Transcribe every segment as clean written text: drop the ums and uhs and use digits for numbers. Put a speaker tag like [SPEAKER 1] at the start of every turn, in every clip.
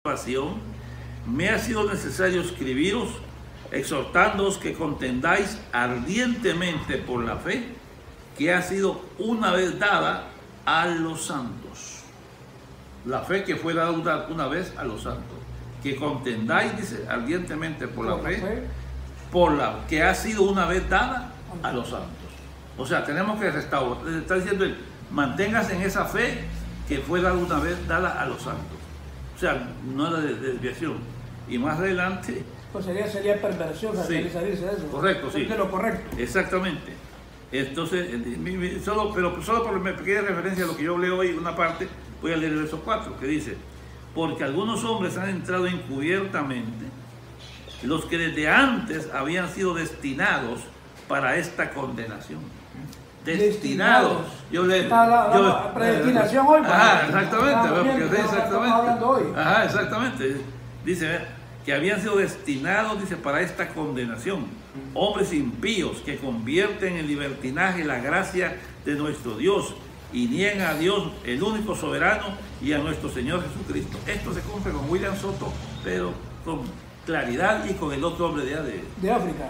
[SPEAKER 1] salvación, me ha sido necesario escribiros, exhortándoos que contendáis ardientemente por la fe que ha sido una vez dada a los santos. La fe que fue dada una vez a los santos. Que contendáis, dice, ardientemente por la fe, por la que ha sido una vez dada a los santos. O sea, tenemos que restaurar. Está diciendo él, manténgase en esa fe que fue dada una vez dada a los santos. O sea, no era de desviación. Y más adelante...
[SPEAKER 2] Pues sería perversión,
[SPEAKER 1] sí,
[SPEAKER 2] eso.
[SPEAKER 1] Correcto, sí.
[SPEAKER 2] Es lo correcto.
[SPEAKER 1] Exactamente. Entonces, solo por una pequeña referencia a lo que yo leo hoy, una parte, voy a leer el verso 4, que dice: porque algunos hombres han entrado encubiertamente, los que desde antes habían sido destinados para esta condenación. Destinados. Yo le
[SPEAKER 2] la predestinación hoy.
[SPEAKER 1] Ajá, exactamente.
[SPEAKER 2] Estamos hablando hoy.
[SPEAKER 1] Ajá, exactamente. Dice que habían sido destinados, dice, para esta condenación. Hombres impíos que convierten en libertinaje la gracia de nuestro Dios y niegan a Dios, el único soberano, y a nuestro Señor Jesucristo. Esto se cumple con William Soto, pero con claridad, y con el otro hombre de África.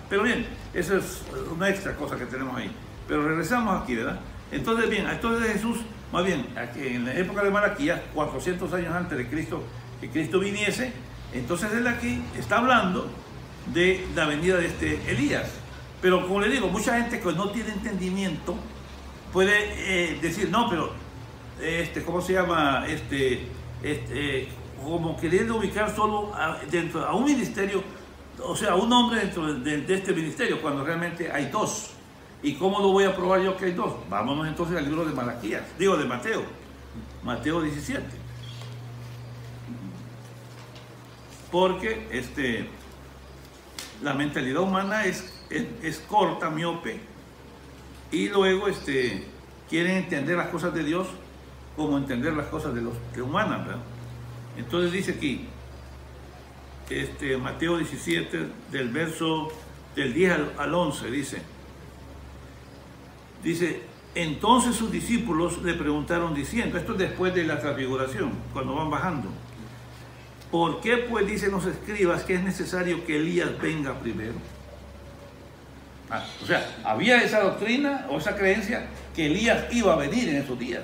[SPEAKER 1] Pero bien, eso es una extra cosa que tenemos ahí. Pero regresamos aquí, ¿verdad? Entonces, bien, entonces Jesús, más bien, en la época de Malaquías, 400 años antes de Cristo, que Cristo viniese, entonces él aquí está hablando de la venida de este Elías. Pero como le digo, mucha gente que no tiene entendimiento puede decir, no, pero, ¿cómo se llama? Como queriendo ubicar solo dentro a un ministerio, o sea, a un hombre dentro de este ministerio, cuando realmente hay dos. ¿Y cómo lo voy a probar yo que hay dos? Vámonos entonces al libro de Malaquías, digo de Mateo, Mateo 17. Porque la mentalidad humana es corta, miope, y luego quieren entender las cosas de Dios como entender las cosas de humanas, ¿verdad? Entonces dice aquí, Mateo 17, del verso del 10 al 11, dice, entonces sus discípulos le preguntaron diciendo, esto es después de la transfiguración, cuando van bajando, ¿por qué pues dicen los escribas que es necesario que Elías venga primero? O sea, había esa doctrina o esa creencia que Elías iba a venir en esos días.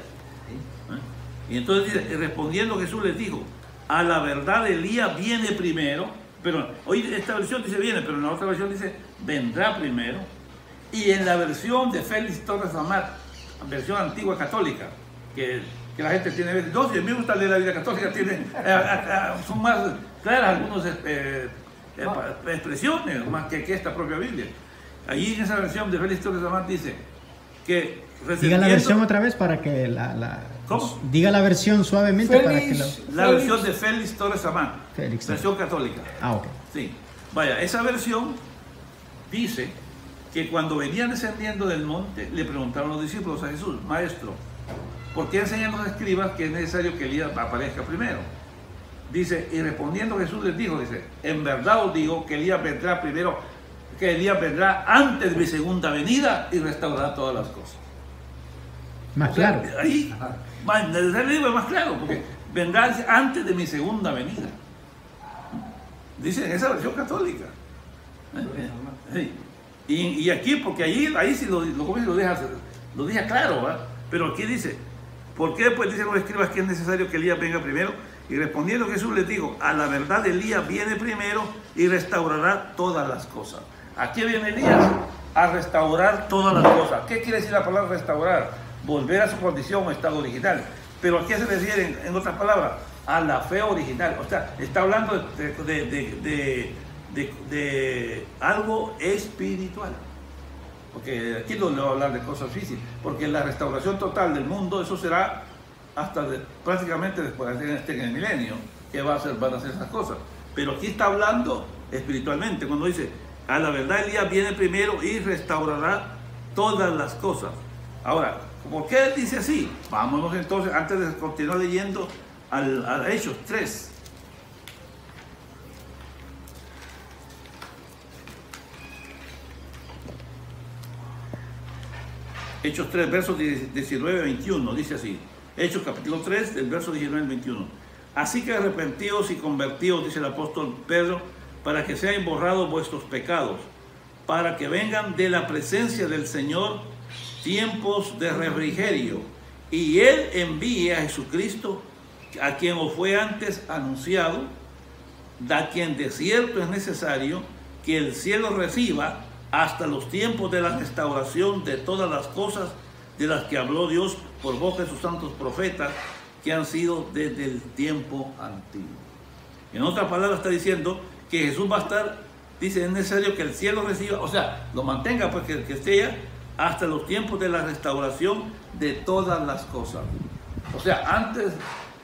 [SPEAKER 1] Y entonces dice, respondiendo Jesús les dijo, a la verdad Elías viene primero, pero hoy esta versión dice viene, pero en la otra versión dice vendrá primero. Y en la versión de Félix Torres Amat, versión antigua católica, que la gente tiene dos, y a mí me gusta leer la Biblia católica, son más claras algunas expresiones más que esta propia Biblia. Allí en esa versión de Félix Torres Amat dice que...
[SPEAKER 3] Diga la versión otra vez para que
[SPEAKER 1] ¿Cómo?
[SPEAKER 3] Diga la versión suavemente para que
[SPEAKER 1] la versión de Félix Torres Amat, versión católica.
[SPEAKER 3] Ah, ok.
[SPEAKER 1] Sí. Vaya, esa versión dice que cuando venían descendiendo del monte, le preguntaron los discípulos a Jesús, Maestro, ¿por qué enseñan los escribas que es necesario que Elías aparezca primero? Dice, y respondiendo Jesús les dijo, en verdad os digo que Elías vendrá primero, que Elías vendrá antes de mi segunda venida y restaurará todas las cosas.
[SPEAKER 3] Más claro.
[SPEAKER 1] Ahí, es más claro, porque vendrá antes de mi segunda venida. Dice en esa versión católica. Sí. Y aquí, porque ahí sí lo deja claro, ¿verdad? Pero aquí dice, ¿por qué pues dicen los escribas que es necesario que Elías venga primero? Y respondiendo Jesús les dijo, a la verdad Elías viene primero y restaurará todas las cosas. ¿A qué viene Elías? A restaurar todas las cosas. ¿Qué quiere decir la palabra restaurar? Volver a su condición o estado original. ¿Pero a qué se refiere en otras palabras? A la fe original. O sea, está hablando de algo espiritual, porque aquí no le voy a hablar de cosas físicas, porque la restauración total del mundo, eso será hasta prácticamente después de en el milenio, que van a hacer esas cosas, pero aquí está hablando espiritualmente, cuando dice, a la verdad Elías viene primero y restaurará todas las cosas. Ahora, ¿por qué él dice así? Vámonos entonces, antes de continuar leyendo, a Hechos 3. Hechos 3, versos 19 y 21, dice así. Hechos capítulo 3, del verso 19 al 21. Así que arrepentíos y convertíos, dice el apóstol Pedro, para que sean borrados vuestros pecados, para que vengan de la presencia del Señor tiempos de refrigerio, y Él envíe a Jesucristo, a quien os fue antes anunciado, a quien de cierto es necesario que el cielo reciba hasta los tiempos de la restauración de todas las cosas de las que habló Dios por boca de sus santos profetas, que han sido desde el tiempo antiguo. En otras palabras está diciendo que Jesús va a estar, dice, es necesario que el cielo reciba, o sea, lo mantenga, pues que esté ya hasta los tiempos de la restauración de todas las cosas. O sea, antes,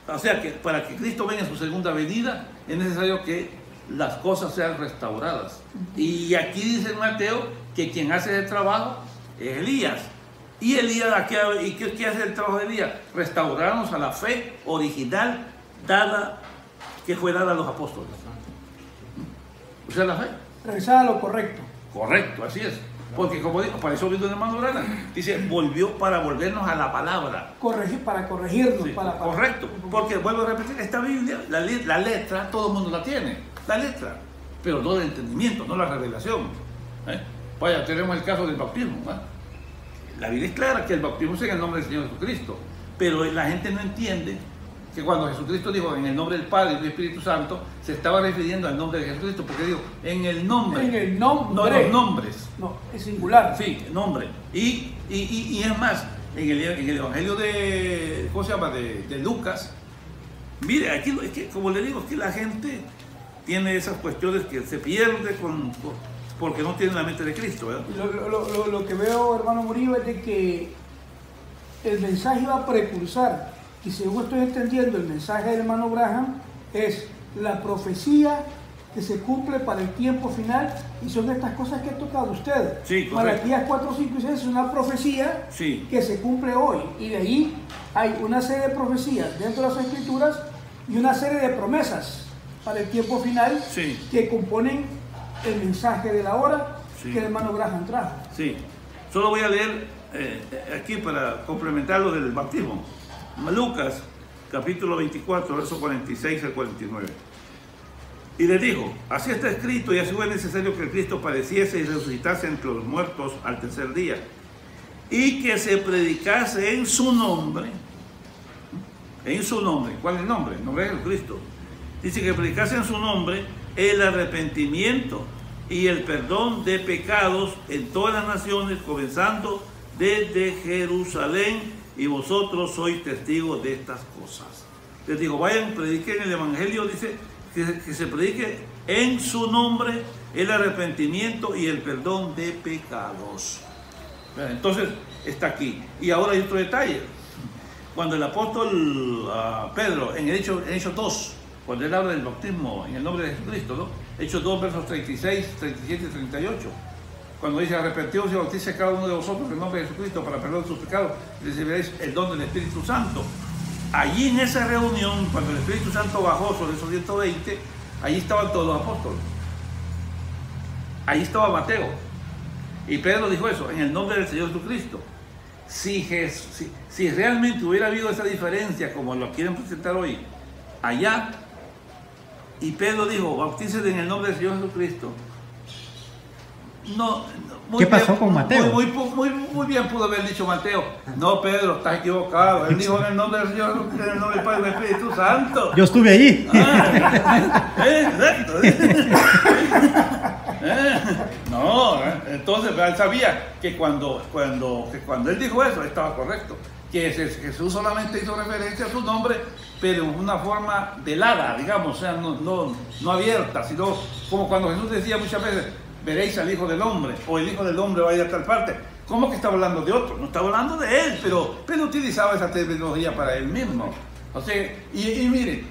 [SPEAKER 1] o sea, que para que Cristo venga en su segunda venida, es necesario que las cosas sean restauradas. Y aquí dice en Mateo que quien hace el trabajo es Elías. ¿Y Elías qué hace el trabajo de Elías? Restaurarnos a la fe original que fue dada a los apóstoles. O sea, la fe.
[SPEAKER 2] Regresar a lo correcto.
[SPEAKER 1] Correcto, así es. Porque como dijo, para eso vino el hermano Brana, dice, volvió para volvernos a la palabra.
[SPEAKER 2] Para corregirnos.
[SPEAKER 1] Sí, correcto, porque vuelvo a repetir, esta Biblia, la letra, todo el mundo la tiene, la letra, pero no el entendimiento, no la revelación. Vaya, tenemos el caso del bautismo. La Biblia es clara que el bautismo es en el nombre del Señor Jesucristo, pero la gente no entiende que cuando Jesucristo dijo en el nombre del Padre y del Espíritu Santo, se estaba refiriendo al nombre de Jesucristo, porque dijo en el nombre.
[SPEAKER 2] En el nombre.
[SPEAKER 1] No los nombres.
[SPEAKER 2] No, es singular.
[SPEAKER 1] Sí, nombre. Y es más, en el Evangelio de, ¿cómo se llama? De Lucas, mire, aquí es que, como le digo, es que la gente tiene esas cuestiones que se pierde porque no tiene la mente de Cristo, ¿verdad?
[SPEAKER 2] Lo que veo, hermano Murillo, es de que el mensaje va a precursar. Y según estoy entendiendo, el mensaje del hermano Branham es la profecía que se cumple para el tiempo final, y son estas cosas que ha tocado usted.
[SPEAKER 1] Sí,
[SPEAKER 2] Malaquías 4, 5 y 6 es una profecía que se cumple hoy, y de ahí hay una serie de profecías dentro de las Escrituras y una serie de promesas para el tiempo final que componen el mensaje de la hora que el hermano Branham trajo.
[SPEAKER 1] Sí, solo voy a leer aquí para complementar lo del bautismo. Lucas, capítulo 24, verso 46 al 49. Y le dijo, así está escrito, y así fue necesario que el Cristo padeciese y resucitase entre los muertos al tercer día, y que se predicase en su nombre. ¿Cuál es el nombre? El nombre de Jesucristo. Dice que predicase en su nombre el arrepentimiento y el perdón de pecados en todas las naciones, comenzando desde Jerusalén, y vosotros sois testigos de estas cosas. Les digo, vayan, prediquen el Evangelio, dice que se predique en su nombre el arrepentimiento y el perdón de pecados. Entonces, está aquí. Y ahora hay otro detalle. Cuando el apóstol Pedro, en Hechos 2, cuando él habla del bautismo en el nombre de Jesucristo, ¿no? Hechos 2, versos 36, 37 y 38. Cuando dice, arrepentíos y bautice cada uno de vosotros en el nombre de Jesucristo para perdón de sus pecados, recibiréis el don del Espíritu Santo. Allí en esa reunión, cuando el Espíritu Santo bajó sobre esos 120, allí estaban todos los apóstoles. Allí estaba Mateo. Y Pedro dijo eso, en el nombre del Señor Jesucristo. Si realmente hubiera habido esa diferencia, como lo quieren presentar hoy, allá, y Pedro dijo, bautícese en el nombre del Señor Jesucristo,
[SPEAKER 3] ¿qué pasó con Mateo?
[SPEAKER 1] Muy bien pudo haber dicho Mateo, no, Pedro, estás equivocado. Él dijo en el nombre del Señor, en el nombre del Padre y del Espíritu Santo.
[SPEAKER 3] Yo estuve ahí.
[SPEAKER 1] Exacto. No, entonces él sabía que cuando él dijo eso, estaba correcto. Que Jesús solamente hizo referencia a su nombre, pero en una forma velada, digamos, o sea, no abierta, sino como cuando Jesús decía muchas veces, veréis al Hijo del Hombre, o el Hijo del Hombre va a ir a tal parte. ¿Cómo que estaba hablando de otro? No estaba hablando de él, pero utilizaba esa terminología para él mismo. O sea, y mire,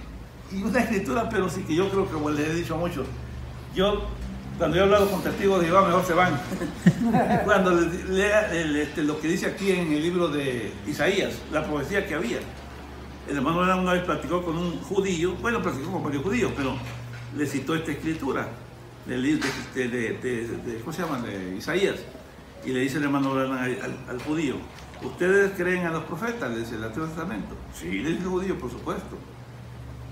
[SPEAKER 1] y una escritura, pero sí que yo creo que, como les he dicho a muchos, cuando he hablado con testigos de Jehová, mejor se van. Cuando lea lo que dice aquí en el libro de Isaías, la profecía que había. El hermano una vez platicó con un judío, bueno, platicó con varios judíos, pero le citó esta escritura del libro ¿cómo se llama? De Isaías. Y le dice el hermano al judío, ¿ustedes creen a los profetas? Le dice el Antiguo Testamento. Sí, le dice el judío, por supuesto.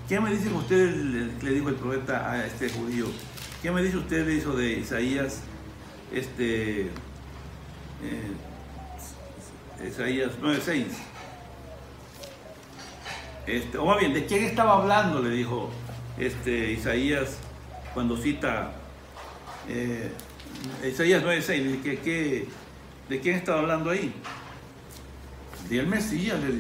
[SPEAKER 1] ¿qué me dicen ustedes? Le dijo el profeta a este judío. ¿Qué me dice usted de eso de Isaías? Isaías 9:6. O más bien, ¿de quién estaba hablando? Le dijo Isaías cuando cita Isaías 9:6. ¿De quién estaba hablando ahí? Del Mesías, le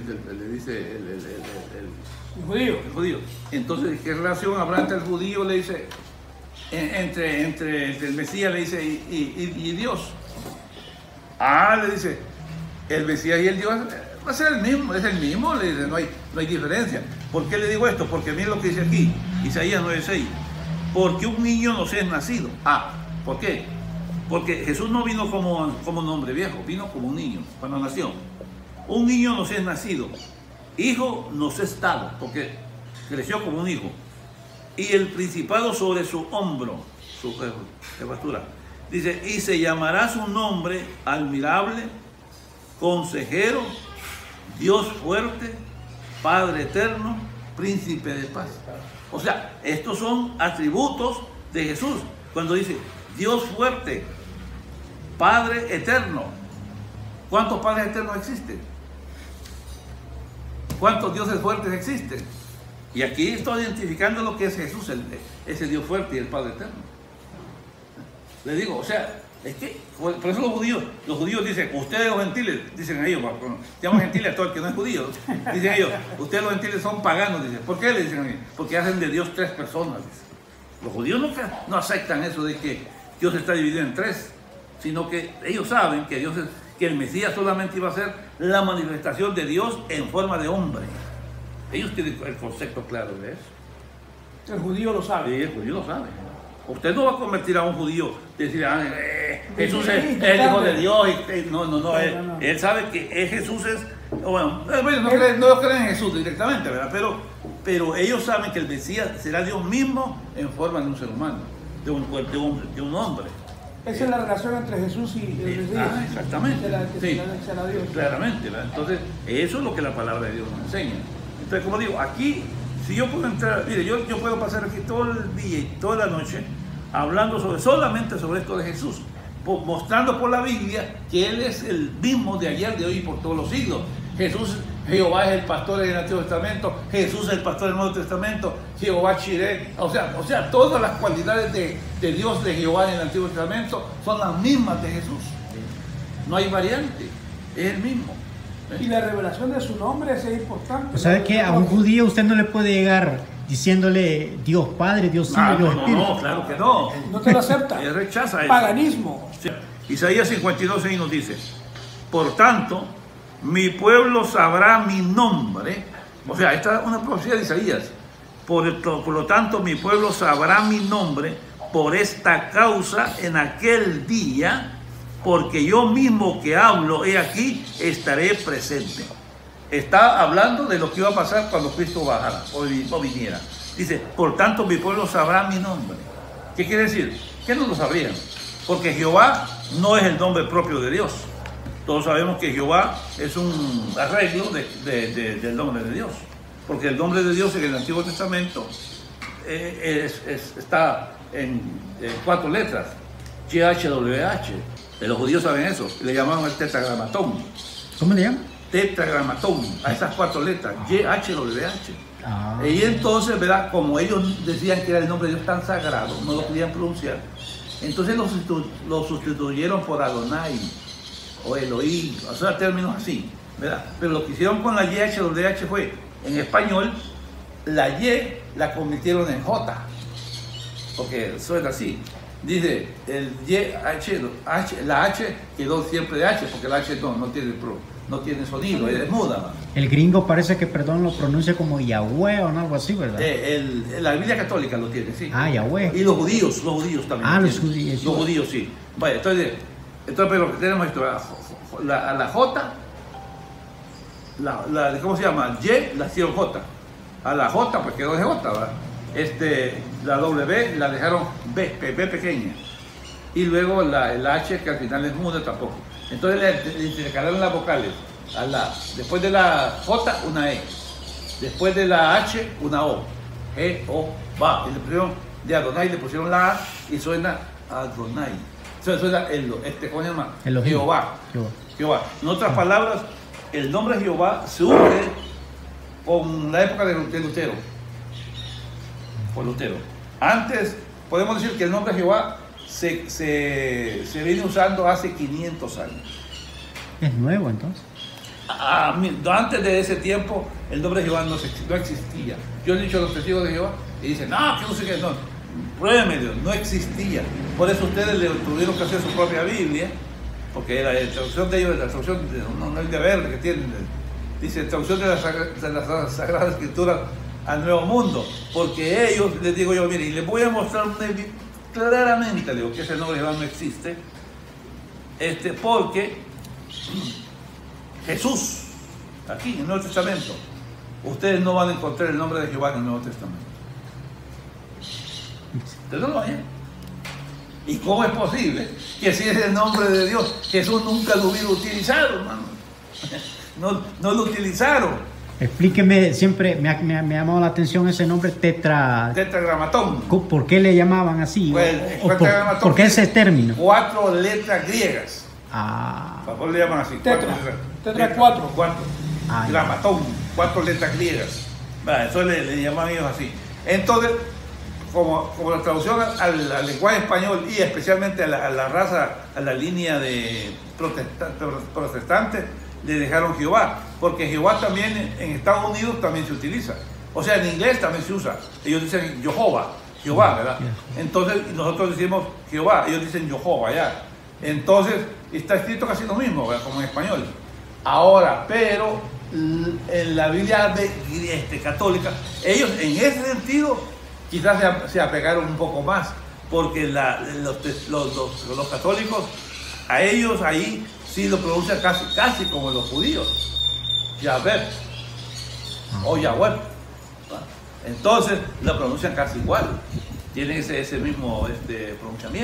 [SPEAKER 1] dice el judío. Entonces, ¿qué relación habrá entre el judío? Le dice, entre el Mesías, le dice, y Dios. Le dice, el Mesías y el Dios va a ser el mismo, es el mismo, le dice, no hay diferencia. ¿Por qué le digo esto? Porque miren lo que dice aquí, Isaías 9:6. Porque un niño nos es nacido. ¿Por qué? Porque Jesús no vino como un hombre viejo, vino como un niño cuando nació. Un niño nos es nacido, hijo nos es dado, porque creció como un hijo. Y el principado sobre su hombro, su jefatura. Dice, y se llamará su nombre admirable, consejero, Dios fuerte, Padre eterno, príncipe de paz. O sea, estos son atributos de Jesús. Cuando dice Dios fuerte, Padre eterno. ¿Cuántos padres eternos existen? ¿Cuántos dioses fuertes existen? Y aquí estoy identificando lo que es Jesús, ese Dios fuerte y el Padre eterno. Le digo, o sea, es que, por eso los judíos dicen, ustedes los gentiles, dicen ellos, llaman gentiles a todo el que no es judío, dicen ellos, ustedes los gentiles son paganos, dicen. ¿Por qué le dicen a mí? Porque hacen de Dios tres personas, dicen. Los judíos no aceptan eso de que Dios está dividido en tres, sino que ellos saben que que el Mesías solamente iba a ser la manifestación de Dios en forma de hombre. Ellos tienen el concepto claro de eso.
[SPEAKER 2] El judío lo sabe.
[SPEAKER 1] Sí, el judío lo sabe. Usted no va a convertir a un judío y decir, Jesús es el Hijo de Dios. No. Él sabe que Jesús no creen en Jesús directamente, ¿verdad? Pero ellos saben que el Mesías será Dios mismo en forma de un ser humano, de un hombre.
[SPEAKER 2] Esa es la relación entre Jesús y el Mesías.
[SPEAKER 1] Exactamente. Claramente, ¿verdad? Entonces, eso es lo que la palabra de Dios nos enseña. Entonces, como digo, aquí, si yo puedo entrar, mire, yo puedo pasar aquí todo el día y toda la noche hablando solamente sobre esto de Jesús, mostrando por la Biblia que Él es el mismo de ayer, de hoy y por todos los siglos. Jehová es el pastor en el Antiguo Testamento, Jesús es el pastor en el Nuevo Testamento, Jehová Chiré, o sea, todas las cualidades de Dios, de Jehová en el Antiguo Testamento son las mismas de Jesús. No hay variante, es el mismo.
[SPEAKER 2] Y la revelación de su nombre es importante.
[SPEAKER 3] ¿Sabe qué? A un judío usted no le puede llegar diciéndole Dios Padre, Dios Hijo, Dios Espíritu.
[SPEAKER 1] No, claro que no.
[SPEAKER 2] No te lo acepta.
[SPEAKER 1] Él rechaza eso.
[SPEAKER 2] Paganismo.
[SPEAKER 1] Sí. Isaías 52:6 nos dice, por tanto, mi pueblo sabrá mi nombre. O sea, esta es una profecía de Isaías. Por lo tanto, mi pueblo sabrá mi nombre por esta causa en aquel día, porque yo mismo que hablo, he aquí, estaré presente. Está hablando de lo que iba a pasar cuando Cristo bajara o viniera. Dice, por tanto, mi pueblo sabrá mi nombre. ¿Qué quiere decir? Que no lo sabrían. Porque Jehová no es el nombre propio de Dios. Todos sabemos que Jehová es un arreglo del nombre de Dios. Porque el nombre de Dios en el Antiguo Testamento está en 4 letras. YHWH. Los judíos saben eso. Le llamaban el tetragramatón.
[SPEAKER 3] ¿Cómo le llaman?
[SPEAKER 1] Tetragramatón. A esas 4 letras. YHWH. Y entonces, ¿verdad? Como ellos decían que era el nombre de Dios tan sagrado, no lo podían pronunciar. Entonces lo sustituyeron por Adonai o Elohim, o sea, términos así, ¿verdad? Pero lo que hicieron con la YHWH fue, en español, la Y la convirtieron en J, porque suena así. Dice, el la H quedó siempre de H, porque la H no tiene sonido, es muda, ¿no?
[SPEAKER 3] El gringo parece que, lo pronuncia como Yahweh o algo así, ¿verdad?
[SPEAKER 1] La Biblia católica lo tiene, sí.
[SPEAKER 3] Yahweh.
[SPEAKER 1] Y los judíos también.
[SPEAKER 3] Los judíos.
[SPEAKER 1] Los judíos, sí. Vaya, entonces pero tenemos esto, la J, ¿cómo se llama? Y la hicieron J. A la J, pues quedó de J, ¿verdad? La W la dejaron B pequeña. Y luego el H, que al final es muda tampoco. Entonces le intercalaron las vocales. Después de la J, una E. Después de la H, una O. Jehová. Y le pusieron de Adonai, le pusieron la A y suena Adonai. Suena ¿cómo se llama? Jehová. En otras palabras, el nombre Jehová se une con la época de Lutero. Por Lutero. Antes, podemos decir que el nombre Jehová se viene usando hace 500 años.
[SPEAKER 3] ¿Es nuevo entonces?
[SPEAKER 1] Antes de ese tiempo, el nombre de Jehová no existía. Yo he dicho a los testigos de Jehová y dicen, no, que no sé qué, no. Pruébenmelo, no existía. Por eso ustedes le tuvieron que hacer su propia Biblia, porque la traducción de ellos, la traducción no es de verde que tienen, dice traducción de las Sagradas Escrituras al Nuevo Mundo, porque ellos, les digo yo, miren, les voy a mostrar claramente, digo, que ese nombre de Jehová no existe, porque Jesús, aquí en el Nuevo Testamento, ustedes no van a encontrar el nombre de Jehová en el Nuevo Testamento. Ustedes no lo vayan. ¿Y cómo es posible que si es el nombre de Dios, Jesús nunca lo hubiera utilizado, hermano? No lo utilizaron.
[SPEAKER 3] Explíqueme, siempre me ha llamado la atención ese nombre
[SPEAKER 1] tetragramatón.
[SPEAKER 3] ¿Por qué le llamaban así?
[SPEAKER 1] Pues,
[SPEAKER 3] ¿Por qué ese término?
[SPEAKER 1] 4 letras griegas. ¿Por qué le llaman así?
[SPEAKER 2] Tetra 4.
[SPEAKER 1] Gramatón, 4 letras griegas. Eso le llaman ellos así. Entonces, como la traducción al lenguaje español y especialmente a la raza, a la línea de protestantes, le dejaron Jehová, porque Jehová también en Estados Unidos también se utiliza. O sea, en inglés también se usa. Ellos dicen Jehová, ¿verdad? Entonces nosotros decimos Jehová, ellos dicen Jehová, ya. Entonces está escrito casi lo mismo, ¿verdad? Como en español. Ahora, pero en la Biblia católica, ellos en ese sentido quizás se apegaron un poco más, porque los católicos, a ellos ahí sí lo pronuncian casi como los judíos. Yahvé o Yahweh. Entonces lo pronuncian casi igual. Tienen ese mismo pronunciamiento.